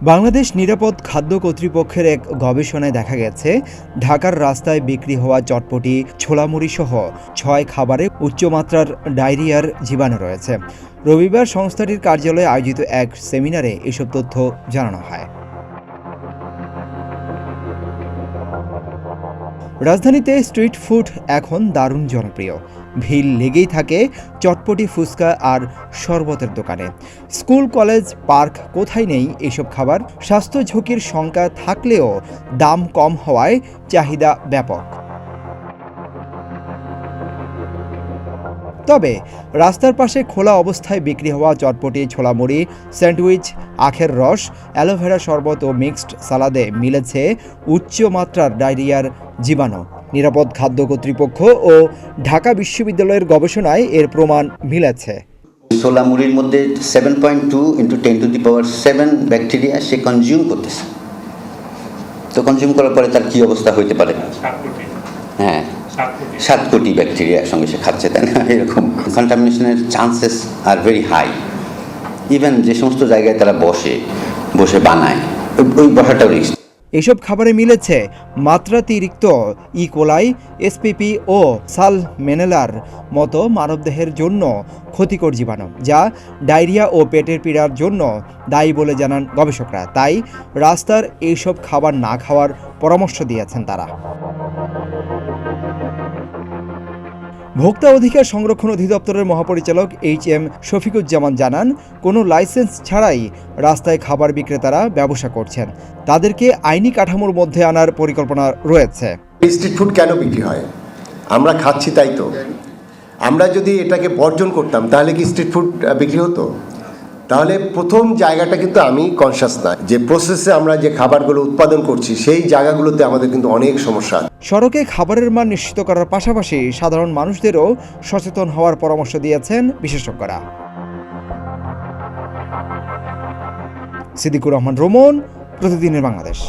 বাংলাদেশ নিরাপদ খাদ্য কর্তৃপক্ষের এক গবেষণায় দেখা গেছে ঢাকার রাস্তায় বিক্রি হওয়া চটপটি, ছোলামুড়ি সহ ৬ খাবারে উচ্চমাত্রার ডায়রিয়ার জীবাণু রয়েছে। রবিবার সংস্থাটির কার্যালয়ে আয়োজিত এক সেমিনারে এসব তথ্য জানানো হয়। রাজধানীতে স্ট্রিট ফুড এখন দারুণ জনপ্রিয়। ভিড় লেগেই থাকে চটপটি, ফুচকা আর শরবতের দোকানে। স্কুল, কলেজ, পার্ক কোথায় নেই এসব খাবার। স্বাস্থ্য ঝুঁকির শঙ্কা থাকলেও দাম কম হওয়ায় চাহিদা ব্যাপক। তবে রাস্তার পাশে খোলা অবস্থায় বিক্রি হওয়া চটপটি, ছোলামুড়ি, স্যান্ডউইচ, আখের রস, অ্যালোভেরা শরবত ও মিক্সড সালাদে মিলেছে উচ্চমাত্রার ডায়রিয়ার জীবাণু। নিরাপদ খাদ্য কর্তৃপক্ষ ও ঢাকা বিশ্ববিদ্যালয়ের গবেষণায় এর প্রমাণ মিলেছে। ছোলামুড়ির মধ্যে 7.2 × 10⁻7 ব্যাকটেরিয়া সে কনজিউম করতেছে। তো কনজিউম করার পরে তার কি অবস্থা হইতে পারে? হ্যাঁ, 7 কোটি ব্যাকটেরিয়া সঙ্গে সে খাচ্ছে, তাই না? এরকম কন্টামিনেশনের চান্সেস আর ভেরি হাই। ইভেন যে সমস্ত জায়গায় তারা বসে বানায়, ওই বসাটাও রিস্ক। এসব খাবারে মিলেছে মাত্রাতিরিক্ত ইকোলাই, এসপিপি ও সালমেনেলার মতো মানবদেহের জন্য ক্ষতিকর জীবাণু, যা ডায়রিয়া ও পেটের পীড়ার জন্য দায়ী বলে জানান গবেষকরা। তাই রাস্তার এইসব খাবার না খাওয়ার পরামর্শ দিয়েছেন তারা। ভোক্তা অধিকার সংরক্ষণ অধিদপ্তরের মহাপরিচালক HM শফিকুজ্জামান জানান, কোনো লাইসেন্স ছাড়াই রাস্তায় খাবার বিক্রেতারা ব্যবসা করছেন। তাদেরকে আইনি কাঠামোর মধ্যে আনার পরিকল্পনা রয়েছে। স্ট্রিট ফুড কেন বিক্রি হয়? আমরা খাচ্ছি, তাই তো। আমরা যদি এটাকে বর্জন করতাম তাহলে কি স্ট্রিট ফুড বিক্রি হতো? তাহলে প্রথম জায়গাটা কিন্তু আমি কনসাস না যে প্রসেসে আমরা যে খাবারগুলো উৎপাদন করছি সেই জায়গাগুলোতে আমাদের কিন্তু অনেক সমস্যা। সড়কে খাবারের মান নিশ্চিত করার পাশাপাশি সাধারণ মানুষদেরও সচেতন হওয়ার পরামর্শ দিয়েছেন বিশেষজ্ঞরা। সিদ্দিকুর রহমান, রোমন, প্রতিদিনের বাংলাদেশ।